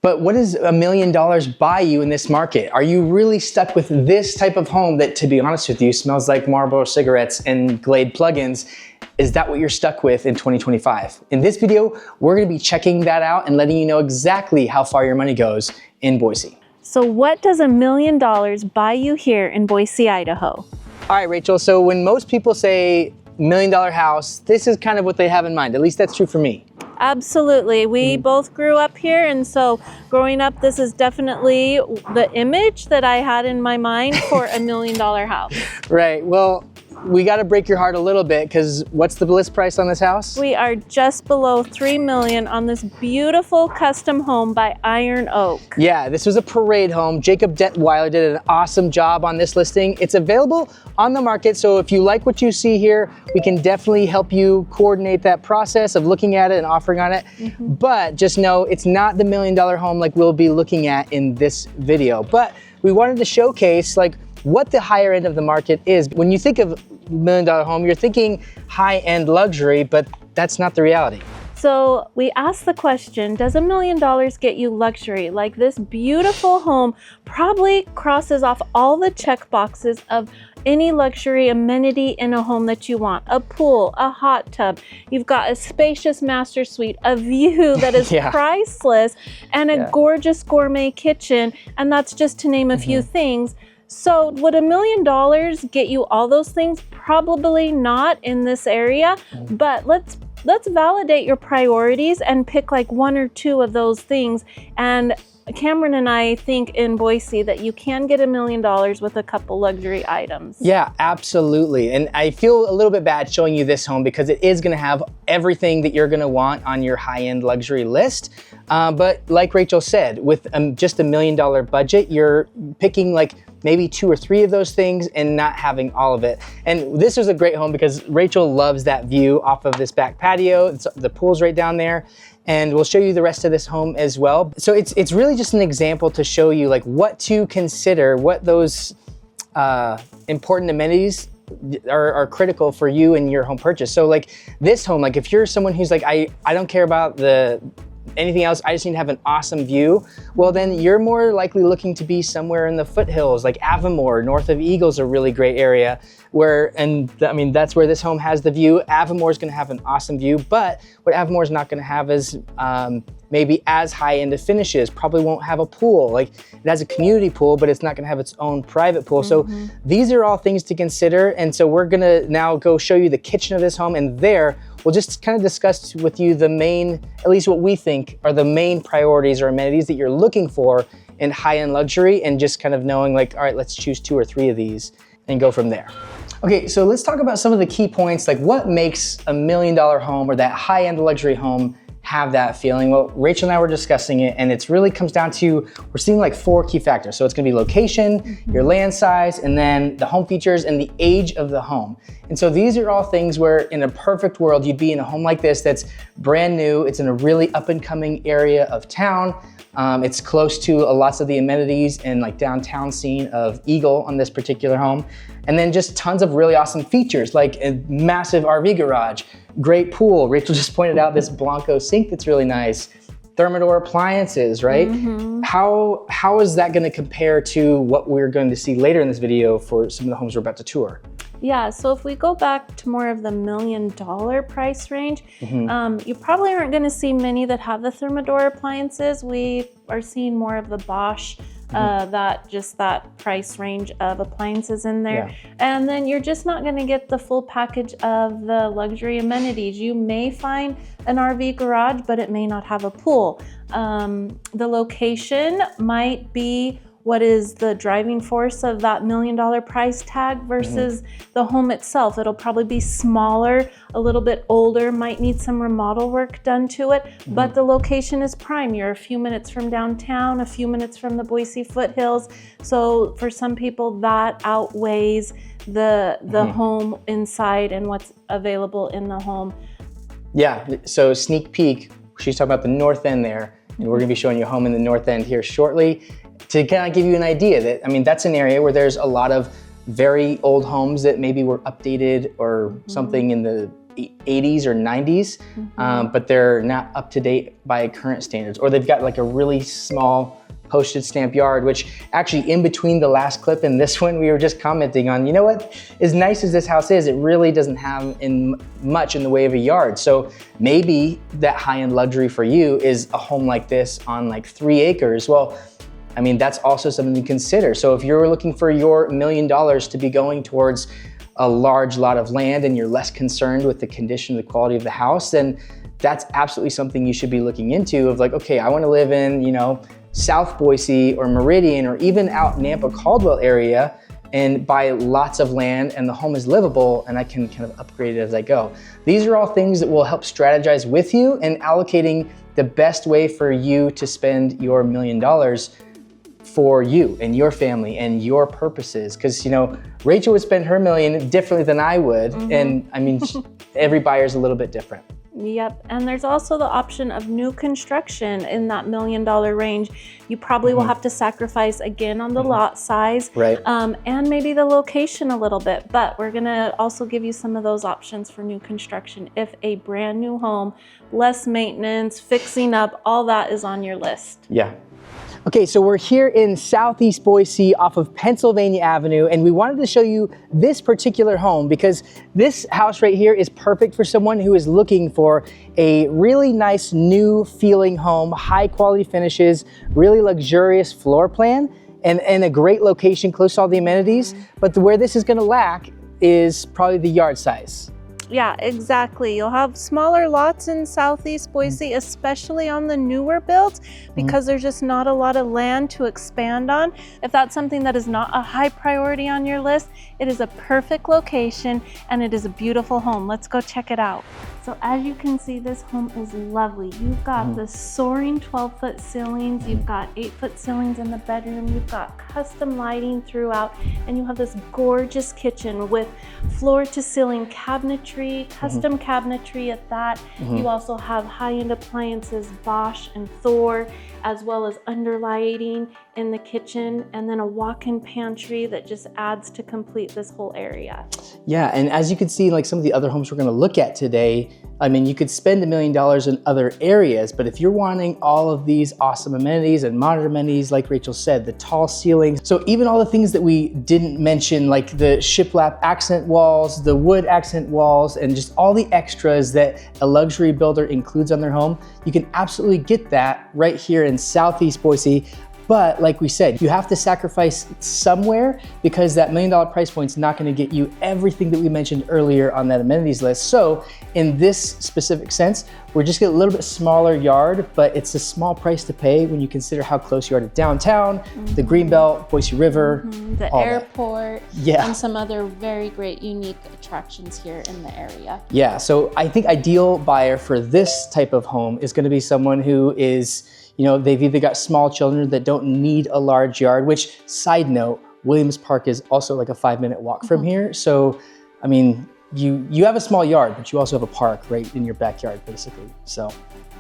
But what does $1 million buy you in this market? Are you really stuck with this type of home that, to be honest with you, smells like Marlboro cigarettes and Glade plugins? Is that what you're stuck with in 2025? In this video, we're gonna be checking that out and letting you know exactly how far your money goes in Boise. So what does $1 million buy you here in Boise, Idaho? All right, Rachel, so when most people say $1 million house, this is kind of what they have in mind. At least that's true for me. Absolutely. We both grew up here, and so growing up, this is definitely the image that I had in my mind for $1 million house. Right. Well, we got to break your heart a little bit, because what's the list price on this house? We are just below $3 million on this beautiful custom home by Iron Oak. Yeah, this was a parade home. Jacob Detweiler did an awesome job on this listing. It's available on the market, so if you like what you see here, we can definitely help you coordinate that process of looking at it and offering on it. But just know it's not the $1 million home like we'll be looking at in this video. But we wanted to showcase like what the higher end of the market is. When you think of $1 million home, you're thinking high-end luxury, but that's not the reality. So we asked the question, does $1 million get you luxury? Like this beautiful home probably crosses off all the check boxes of any luxury amenity in a home that you want. A pool, a hot tub, you've got a spacious master suite, a view that is priceless, and a gorgeous gourmet kitchen, and that's just to name a few things. So would $1 million get you all those things? Probably not in this area, but let's validate your priorities and pick like one or two of those things. And Cameron and I think in Boise that you can get $1 million with a couple luxury items. Yeah, absolutely. And I feel a little bit bad showing you this home because it is gonna have everything that you're gonna want on your high-end luxury list. But like Rachel said, with just $1 million budget, you're picking like maybe 2 or 3 of those things and not having all of it. And this was a great home because Rachel loves that view off of this back patio. The pool's right down there. And we'll show you the rest of this home as well. So it's really just an example to show you like what to consider, what those important amenities are critical for you and your home purchase. So like this home, like if you're someone who's like, I don't care about anything else, I just need to have an awesome view, well then you're more likely looking to be somewhere in the foothills, like Avamore, north of Eagle's a really great area I mean, that's where this home has the view. Avamore is gonna have an awesome view, but what Avamore is not gonna have is maybe as high-end of finishes, probably won't have a pool. Like it has a community pool, but it's not gonna have its own private pool. So these are all things to consider. And so we're gonna now go show you the kitchen of this home, and there we'll just kind of discuss with you the main, at least what we think are the main priorities or amenities that you're looking for in high-end luxury, and just kind of knowing like, all right, let's choose 2 or 3 of these and go from there. Okay, so let's talk about some of the key points, like what makes $1 million home or that high-end luxury home have that feeling. Well, Rachel and I were discussing it, and it really comes down to, we're seeing like 4 key factors. So it's gonna be location, your land size, and then the home features and the age of the home. And so these are all things where in a perfect world, you'd be in a home like this that's brand new. It's in a really up and coming area of town. It's close to lots of the amenities and like downtown scene of Eagle on this particular home. And then just tons of really awesome features like a massive RV garage, great pool. Rachel just pointed out this Blanco sink that's really nice. Thermador appliances, right? How is that gonna compare to what we're going to see later in this video for some of the homes we're about to tour? Yeah, so if we go back to more of the $1 million price range, you probably aren't gonna see many that have the Thermador appliances. We are seeing more of the Bosch, that price range of appliances in there. And then you're just not gonna get the full package of the luxury amenities. You may find an RV garage, but it may not have a pool. The location might be what is the driving force of that $1 million price tag versus the home itself. It'll probably be smaller, a little bit older, might need some remodel work done to it, but the location is prime. You're a few minutes from downtown, a few minutes from the Boise foothills. So for some people that outweighs the home inside and what's available in the home. Yeah, so sneak peek, she's talking about the north end there, and we're gonna be showing you a home in the north end here shortly. To kind of give you an idea that, I mean, that's an area where there's a lot of very old homes that maybe were updated or something in the 80s or 90s, but they're not up to date by current standards, or they've got like a really small postage stamp yard, which actually in between the last clip and this one, we were just commenting on, you know what, as nice as this house is, it really doesn't have much in the way of a yard. So maybe that high-end luxury for you is a home like this on like 3 acres. Well, I mean, that's also something to consider. So if you're looking for your $1 million to be going towards a large lot of land and you're less concerned with the condition, the quality of the house, then that's absolutely something you should be looking into of like, okay, I wanna live in, you know, South Boise or Meridian or even out Nampa Caldwell area and buy lots of land and the home is livable and I can kind of upgrade it as I go. These are all things that will help strategize with you and allocating the best way for you to spend your $1 million for you and your family and your purposes. Because, you know, Rachel would spend her $1 million differently than I would. And I mean, every buyer's a little bit different. Yep, and there's also the option of new construction in that $1 million range. You probably will have to sacrifice again on the lot size, right? And maybe the location a little bit, but we're gonna also give you some of those options for new construction. If a brand new home, less maintenance, fixing up, all that is on your list. Yeah. Okay, so we're here in Southeast Boise off of Pennsylvania Avenue, and we wanted to show you this particular home because this house right here is perfect for someone who is looking for a really nice new feeling home, high quality finishes, really luxurious floor plan, and a great location close to all the amenities. But where this is gonna lack is probably the yard size. Yeah, exactly. You'll have smaller lots in Southeast Boise, especially on the newer builds, because there's just not a lot of land to expand on. If that's something that is not a high priority on your list, it is a perfect location and it is a beautiful home. Let's go check it out. So as you can see, this home is lovely. You've got the soaring 12-foot ceilings, you've got 8-foot ceilings in the bedroom, you've got custom lighting throughout, and you have this gorgeous kitchen with floor to ceiling cabinetry, custom cabinetry at that. You also have high-end appliances, Bosch and Thor, as well as underlighting in the kitchen, and then a walk-in pantry that just adds to complete this whole area. Yeah, and as you can see, like some of the other homes we're gonna look at today, I mean, you could spend $1 million in other areas, but if you're wanting all of these awesome amenities and modern amenities, like Rachel said, the tall ceilings, so even all the things that we didn't mention, like the shiplap accent walls, the wood accent walls, and just all the extras that a luxury builder includes on their home, you can absolutely get that right here in Southeast Boise. But like we said, you have to sacrifice somewhere because that $1 million price point is not going to get you everything that we mentioned earlier on that amenities list. So in this specific sense, we're just getting a little bit smaller yard, but it's a small price to pay when you consider how close you are to downtown, the Greenbelt, Boise River, the airport, and some other very great unique attractions here in the area. Yeah, so I think ideal buyer for this type of home is going to be someone who is, you know, they've either got small children that don't need a large yard, which, side note, Williams Park is also like a 5-minute walk from here. So, I mean, you have a small yard, but you also have a park right in your backyard, basically. So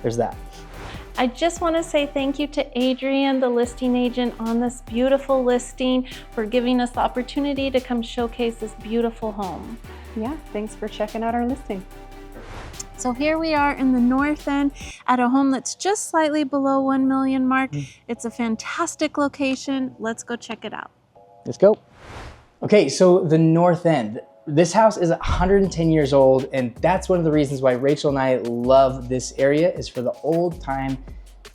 there's that. I just want to say thank you to Adrian, the listing agent on this beautiful listing, for giving us the opportunity to come showcase this beautiful home. Yeah, thanks for checking out our listing. So here we are in the north end at a home that's just slightly below 1 million mark. It's a fantastic location. Let's go check it out. Let's go. Okay, so the north end. This house is 110 years old, and that's one of the reasons why Rachel and I love this area, is for the old time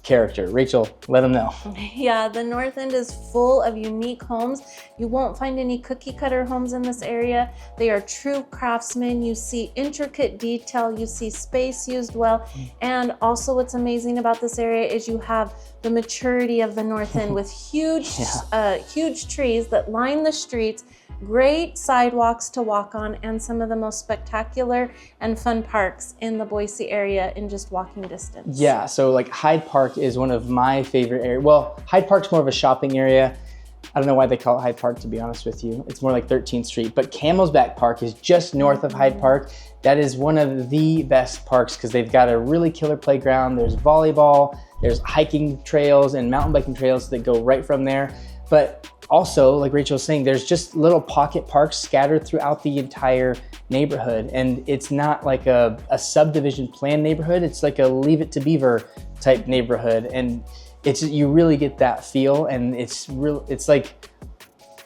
character. Rachel, let them know. Yeah, the north end is full of unique homes. You won't find any cookie cutter homes in this area. They are true craftsmen. You see intricate detail, you see space used well, and also what's amazing about this area is you have the maturity of the north end with huge, huge trees that line the streets, great sidewalks to walk on, and some of the most spectacular and fun parks in the Boise area in just walking distance. Yeah, so like Hyde Park is one of my favorite areas. Well, Hyde Park's more of a shopping area. I don't know why they call it Hyde Park, to be honest with you. It's more like 13th Street, but Camelback Park is just north of Hyde Park. That is one of the best parks because they've got a really killer playground. There's volleyball, there's hiking trails and mountain biking trails that go right from there. But also, like Rachel was saying, there's just little pocket parks scattered throughout the entire neighborhood. And it's not like a subdivision plan neighborhood. It's like a Leave It to Beaver type neighborhood. And you really get that feel, and it's like,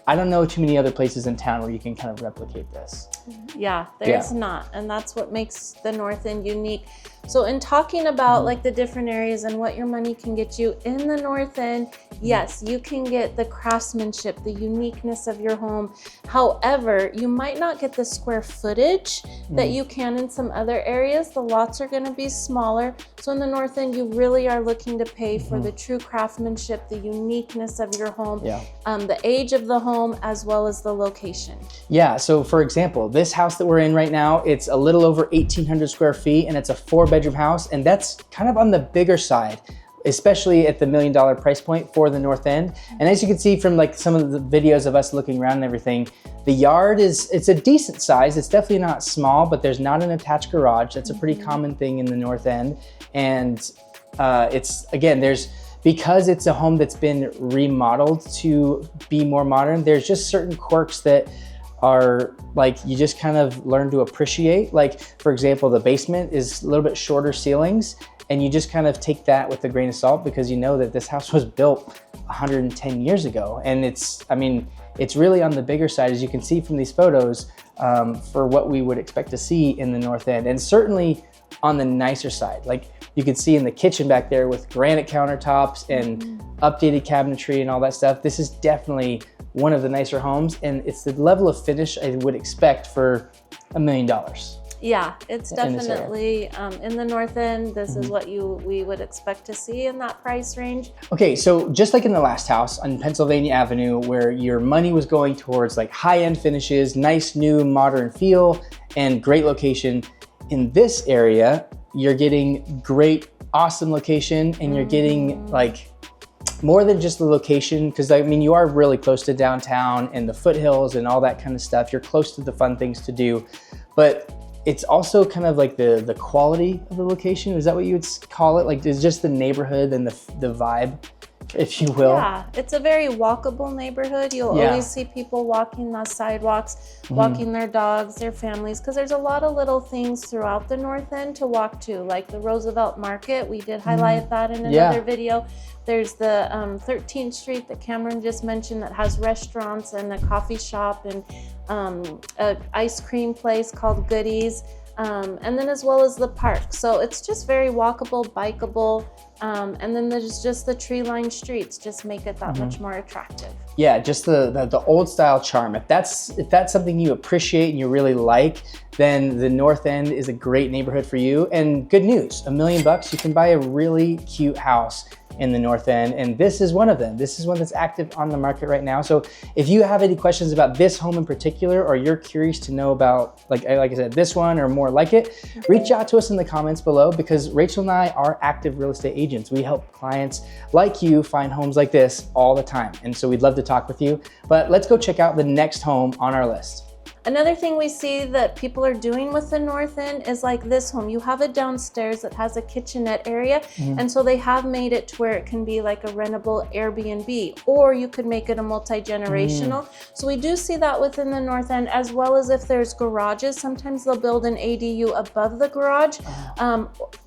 I don't know too many other places in town where you can kind of replicate this. Yeah, there's not, and that's what makes the North End unique. So in talking about like the different areas and what your money can get you in the North End, yes, you can get the craftsmanship, the uniqueness of your home. However, you might not get the square footage that you can in some other areas. The lots are going to be smaller. So in the North End, you really are looking to pay for the true craftsmanship, the uniqueness of your home, the age of the home, as well as the location. Yeah, so for example, this house that we're in right now, it's a little over 1,800 square feet, and it's a 4-bedroom house, and that's kind of on the bigger side, especially at the $1 million price point for the North End. And as you can see from like some of the videos of us looking around and everything, the yard it's a decent size. It's definitely not small, but there's not an attached garage. That's a pretty common thing in the North End. And because it's a home that's been remodeled to be more modern, there's just certain quirks that are like you just kind of learn to appreciate. Like, for example, the basement is a little bit shorter ceilings, and you just kind of take that with a grain of salt because you know that this house was built 110 years ago. And it's really on the bigger side, as you can see from these photos, for what we would expect to see in the North End, and certainly on the nicer side. Like you can see in the kitchen back there with granite countertops and updated cabinetry and all that stuff. This is definitely one of the nicer homes, and it's the level of finish I would expect for $1 million. Yeah, it's definitely in the North End. This is what we would expect to see in that price range. Okay, so just like in the last house on Pennsylvania Avenue, where your money was going towards like high-end finishes, nice new modern feel, and great location, in this area, you're getting great, awesome location, and you're getting like more than just the location, because I mean, you are really close to downtown and the foothills and all that kind of stuff. You're close to the fun things to do, but it's also kind of like the quality of the location. Is that what you would call it? Like, it's just the neighborhood and the vibe, if you will. Yeah, it's a very walkable neighborhood. You'll always see people walking the sidewalks, walking their dogs, their families, because there's a lot of little things throughout the North End to walk to, like the Roosevelt Market. We did highlight that in another video. There's the 13th Street that Cameron just mentioned that has restaurants and a coffee shop and an ice cream place called Goodies. And then as well as the park. So it's just very walkable, bikeable. And then there's just the tree-lined streets just make it that much more attractive. Yeah, just the old style charm. If that's something you appreciate and you really like, then the North End is a great neighborhood for you. And good news, $1 million, you can buy a really cute house in the North End, and this is one of them. This is one that's active on the market right now. So if you have any questions about this home in particular, or you're curious to know about, like I said, this one or more like it, reach out to us in the comments below, because Rachel and I are active real estate agents. We help clients like you find homes like this all the time. And so we'd love to talk with you, but let's go check out the next home on our list. Another thing we see that people are doing with the North End is like this home. You have it downstairs that has a kitchenette area, and so they have made it to where it can be like a rentable Airbnb, or you could make it a multi-generational. So we do see that within the North End, as well as if there's garages. Sometimes they'll build an ADU above the garage.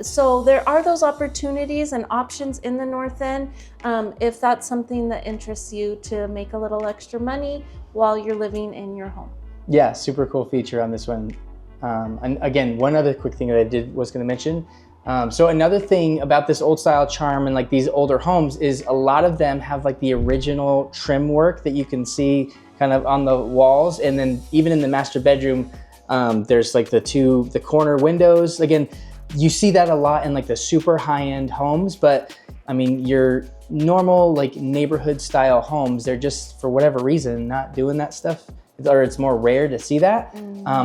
So there are those opportunities and options in the North End if that's something that interests you to make a little extra money while you're living in your home. Yeah, super cool feature on this one. And again, one other quick thing that I was going to mention. So another thing about this old style charm and like these older homes is a lot of them have like the original trim work that you can see kind of on the walls. And then even in the master bedroom, there's like the corner windows. Again, you see that a lot in like the super high-end homes, but I mean, your normal like neighborhood style homes, they're just, for whatever reason, not doing that stuff, or it's more rare to see that.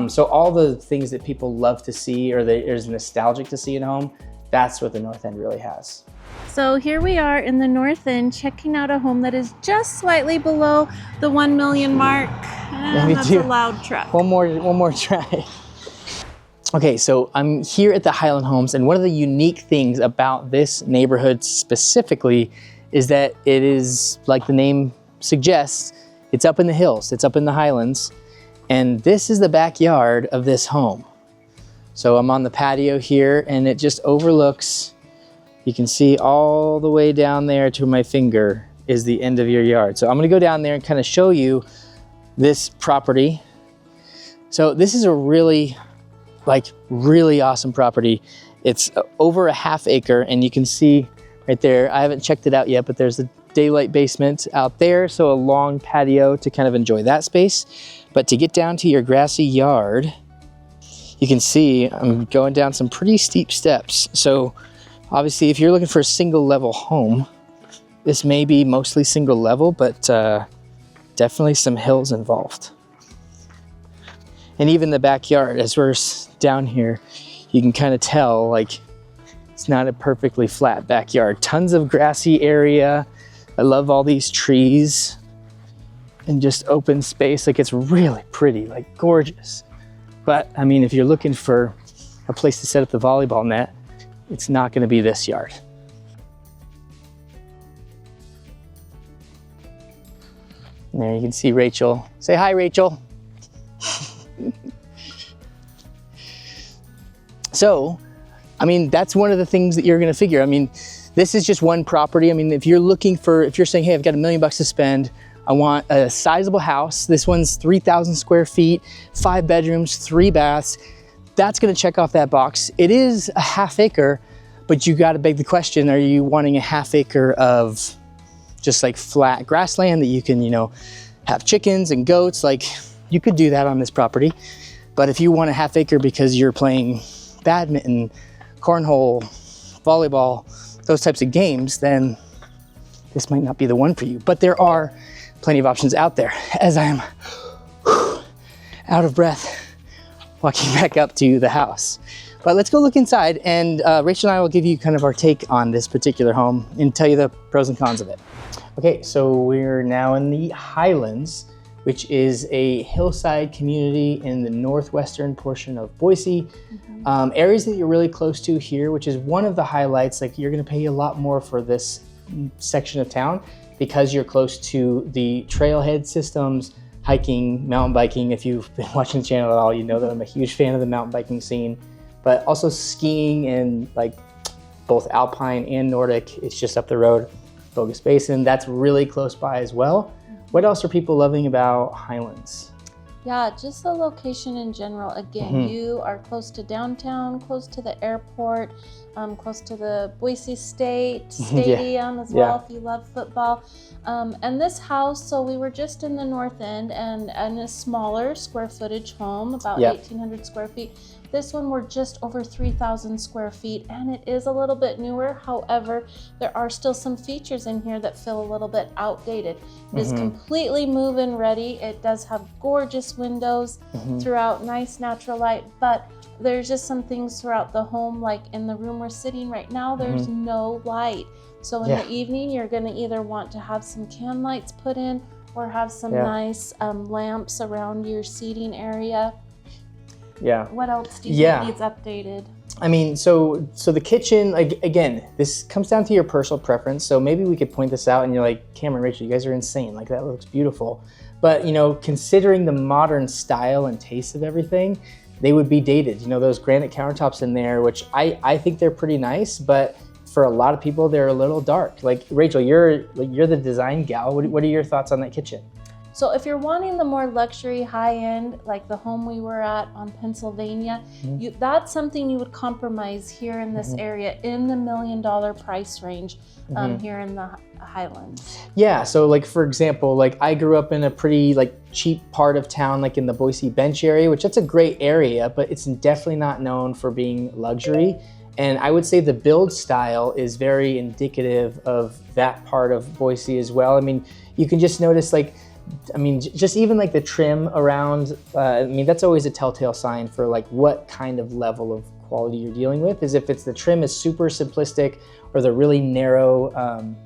So all the things that people love to see, or that is nostalgic to see in a home, that's what the North End really has. So here we are in the north end checking out a home that is just slightly below the 1 million mark. And that's a loud truck. One more try. Okay, so I'm here at the Highland Homes, and one of the unique things about this neighborhood specifically is that it is, like the name suggests, it's up in the hills, it's up in the Highlands, and this is the backyard of this home. So I'm on the patio here, and it just overlooks, you can see all the way down there to my finger is the end of your yard. So I'm gonna go down there and kind of show you this property. So this is a really awesome property. It's over a half acre, and you can see right there, I haven't checked it out yet, but there's a daylight basement out there, so a long patio to kind of enjoy that space. But to get down to your grassy yard, you can see I'm going down some pretty steep steps. So obviously, if you're looking for a single level home, this may be mostly single level, but definitely some hills involved. And even the backyard, as we're down here, you can kind of tell, like, it's not a perfectly flat backyard. Tons of grassy area. I love all these trees and just open space. Like, it's really pretty, like gorgeous. But I mean, if you're looking for a place to set up the volleyball net, it's not gonna be this yard. And there you can see Rachel. Say hi, Rachel. So, I mean, that's one of the things that you're gonna figure. I mean, this is just one property. I mean, if you're saying, hey, I've got $1 million to spend, I want a sizable house. This one's 3,000 square feet, 5 bedrooms, 3 baths. That's gonna check off that box. It is a half acre, but you gotta beg the question, are you wanting a half acre of just like flat grassland that you can, have chickens and goats? Like, you could do that on this property. But if you want a half acre because you're playing badminton, cornhole, volleyball, those types of games, then this might not be the one for you. But there are plenty of options out there, as I'm out of breath walking back up to the house. But let's go look inside, and Rachel and I will give you kind of our take on this particular home and tell you the pros and cons of it. Okay, so we're now in the Highlands, which is a hillside community in the northwestern portion of Boise. Areas that you're really close to here, which is one of the highlights. Like, you're gonna pay a lot more for this section of town because you're close to the trailhead systems, hiking, mountain biking. If you've been watching the channel at all, you know that I'm a huge fan of the mountain biking scene, but also skiing and like both alpine and Nordic. It's just up the road. Bogus Basin, that's really close by as well. What else are people loving about Highlands? Yeah, just the location in general. Again, you are close to downtown, close to the airport, close to the Boise State Stadium as well, if you love football. And this house, so we were just in the north end and a smaller square footage home, about 1,800 square feet. This one, we're just over 3,000 square feet, and it is a little bit newer. However, there are still some features in here that feel a little bit outdated. It is completely move-in ready. It does have gorgeous windows throughout, nice natural light, but there's just some things throughout the home, like in the room we're sitting right now, there's no light. So in the evening, you're gonna either want to have some can lights put in or have some nice lamps around your seating area. What else do you think needs updated? I mean, so the kitchen, like, again, this comes down to your personal preference. So maybe we could point this out and you're like, Cameron, Rachel, you guys are insane. Like, that looks beautiful. But, considering the modern style and taste of everything, they would be dated. Those granite countertops in there, which I think they're pretty nice, but for a lot of people, they're a little dark. Like, Rachel, you're the design gal. What are your thoughts on that kitchen? So if you're wanting the more luxury, high-end, like the home we were at on Pennsylvania, that's something you would compromise here in this area in the $1 million price range here in the Highlands. Yeah, so like, for example, like I grew up in a pretty like cheap part of town, like in the Boise Bench area, which that's a great area, but it's definitely not known for being luxury. And I would say the build style is very indicative of that part of Boise as well. I mean, you can just notice just even the trim around, that's always a telltale sign for like what kind of level of quality you're dealing with, is if it's the trim is super simplistic or the really narrow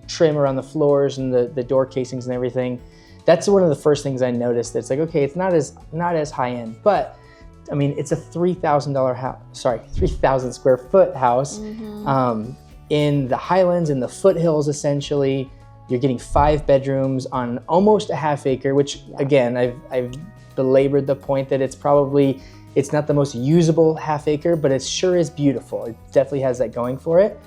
trim around the floors and the door casings and everything. That's one of the first things I noticed. That's like, okay, it's not as high end, but I mean, it's a $3,000 house, sorry, 3,000 square foot house in the Highlands, in the foothills, essentially. You're getting 5 bedrooms on almost a half acre, which again, I've belabored the point that it's not the most usable half acre, but it sure is beautiful. It definitely has that going for it.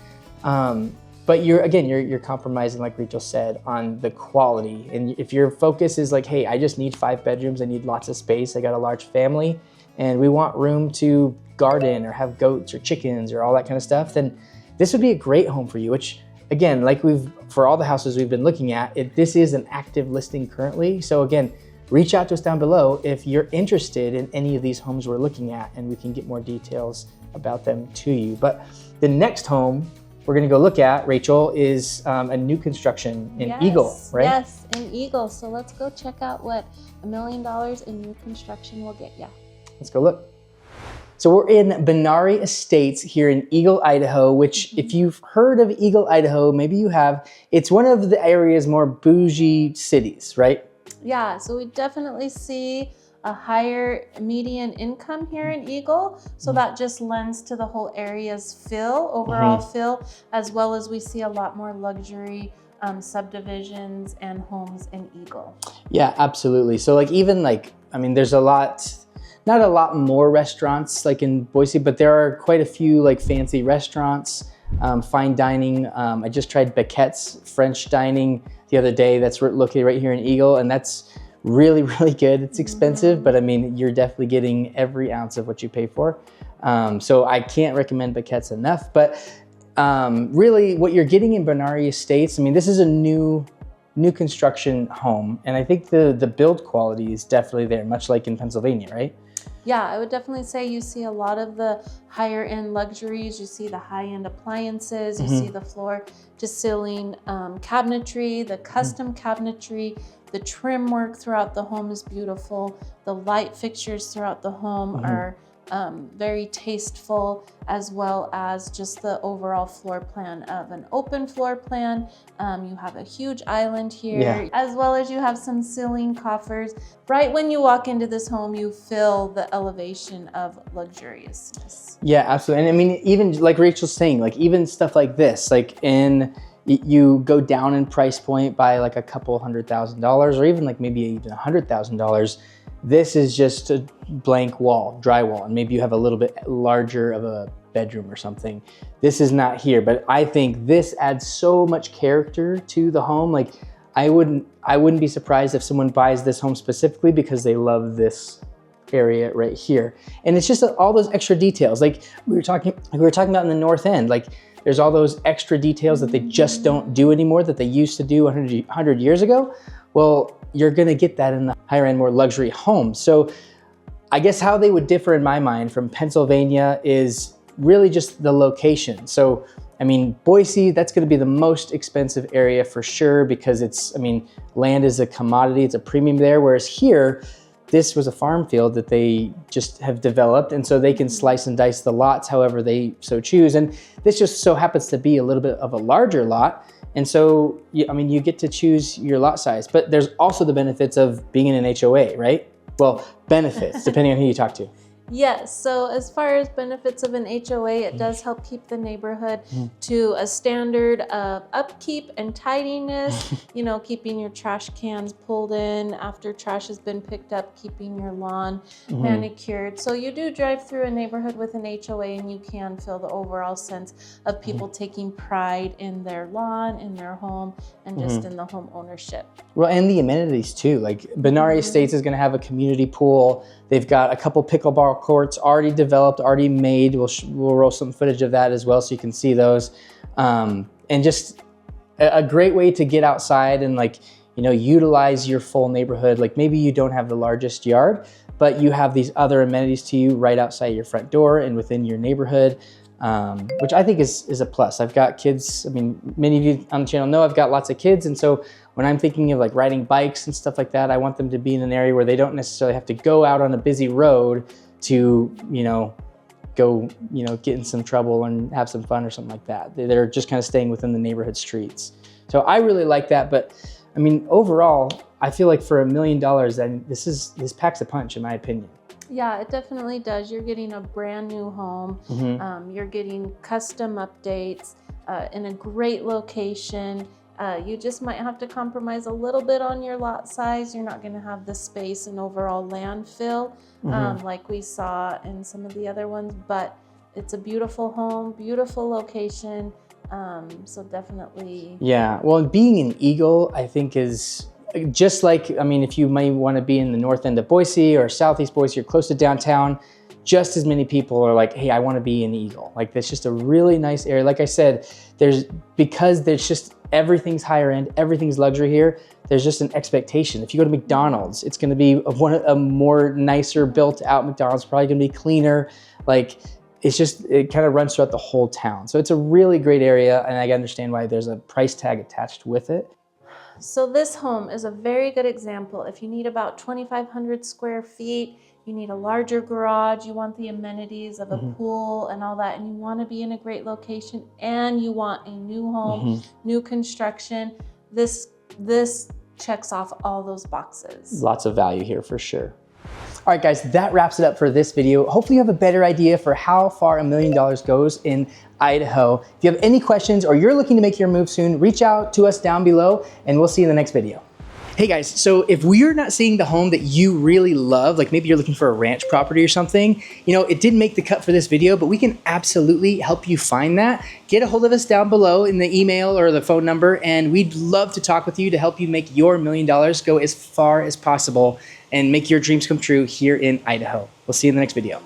But you're compromising, like Rachel said, on the quality. And if your focus is like, hey, I just need 5 bedrooms, I need lots of space, I got a large family, and we want room to garden or have goats or chickens or all that kind of stuff, then this would be a great home for you, which again, like for all the houses we've been looking at, this is an active listing currently. So again, reach out to us down below if you're interested in any of these homes we're looking at, and we can get more details about them to you. But the next home we're gonna go look at, Rachel, is a new construction in Eagle, right? Yes, in Eagle. So let's go check out what $1 million in new construction will get you. Let's go look. So we're in Benari Estates here in Eagle, Idaho, which if you've heard of Eagle, Idaho, maybe you have, it's one of the area's more bougie cities, right? Yeah, so we definitely see a higher median income here in Eagle. So that just lends to the whole area's overall feel, as well as we see a lot more luxury subdivisions and homes in Eagle. Yeah, absolutely. So there's not a lot more restaurants like in Boise, but there are quite a few like fancy restaurants, fine dining. I just tried Baquette's French dining the other day. That's located right here in Eagle, and that's really, really good. It's expensive, but I mean, you're definitely getting every ounce of what you pay for. So I can't recommend Baquette's enough, but really what you're getting in Benari Estates, I mean, this is a new construction home, and I think the build quality is definitely there, much like in Pennsylvania, right? Yeah, I would definitely say you see a lot of the higher end luxuries. You see the high end appliances, you see the floor to ceiling cabinetry, the custom cabinetry, the trim work throughout the home is beautiful. The light fixtures throughout the home are very tasteful, as well as just the overall floor plan of an open floor plan. You have a huge island here, as well as you have some ceiling coffers. Right when you walk into this home, you feel the elevation of luxuriousness. Yeah, absolutely. And I mean, even like Rachel's saying, like even stuff like this, you go down in price point by like a couple $100,000, or even like maybe even $100,000. This is just a blank wall, drywall, and maybe you have a little bit larger of a bedroom or something. This is not here, but I think this adds so much character to the home. Like I wouldn't be surprised if someone buys this home specifically because they love this area right here. And it's just all those extra details. Like we were talking about in the north end, like there's all those extra details that they just don't do anymore that they used to do 100 years ago. Well, you're gonna get that in the higher end, more luxury homes. So I guess how they would differ in my mind from Pennsylvania is really just the location. So, I mean, Boise, that's gonna be the most expensive area for sure because land is a commodity, it's a premium there. Whereas here, this was a farm field that they just have developed, and so they can slice and dice the lots however they so choose. And this just so happens to be a little bit of a larger lot. And so, you get to choose your lot size, but there's also the benefits of being in an HOA, right? Well, benefits, depending on who you talk to. Yes, so as far as benefits of an HOA, it does help keep the neighborhood to a standard of upkeep and tidiness, keeping your trash cans pulled in after trash has been picked up, keeping your lawn manicured. So you do drive through a neighborhood with an HOA and you can feel the overall sense of people taking pride in their lawn, in their home, and just in the home ownership. Well, and the amenities too. Like Benari Estates is gonna have a community pool. They've got a couple pickleball courts already developed, already made. We'll roll some footage of that as well so you can see those. And just a great way to get outside and utilize your full neighborhood. Like maybe you don't have the largest yard, but you have these other amenities to you right outside your front door and within your neighborhood, which I think is a plus. I've got kids. Many of you on the channel know I've got lots of kids. And so when I'm thinking of riding bikes and stuff like that, I want them to be in an area where they don't necessarily have to go out on a busy road to, go, get in some trouble and have some fun or something like that. They're just kind of staying within the neighborhood streets. So I really like that. But I mean, overall, I feel like for $1 million, this packs a punch, in my opinion. Yeah, it definitely does. You're getting a brand new home. You're getting custom updates in a great location. You just might have to compromise a little bit on your lot size. You're not going to have the space and overall landfill like we saw in some of the other ones, but it's a beautiful home, beautiful location. So definitely. Yeah, well, being an Eagle, I think is just like, I mean, if you might want to be in the north end of Boise or southeast Boise, you're close to downtown, just as many people are like, hey, I want to be in Eagle. Like, that's just a really nice area. Like I said, because there's just, everything's higher end, everything's luxury here, there's just an expectation. If you go to McDonald's, it's going to be a more nicer built out McDonald's, probably going to be cleaner. Like, it kind of runs throughout the whole town. So it's a really great area, and I understand why there's a price tag attached with it. So this home is a very good example. If you need about 2,500 square feet, you need a larger garage, you want the amenities of a pool and all that, and you want to be in a great location, and you want a new home, new construction, this checks off all those boxes. Lots of value here for sure. All right, guys, that wraps it up for this video. Hopefully you have a better idea for how far $1 million goes in Idaho. If you have any questions or you're looking to make your move soon, reach out to us down below and we'll see you in the next video. Hey guys, so if we're not seeing the home that you really love, like maybe you're looking for a ranch property or something, it didn't make the cut for this video, but we can absolutely help you find that. Get a hold of us down below in the email or the phone number, and we'd love to talk with you to help you make your $1 million go as far as possible and make your dreams come true here in Idaho. We'll see you in the next video.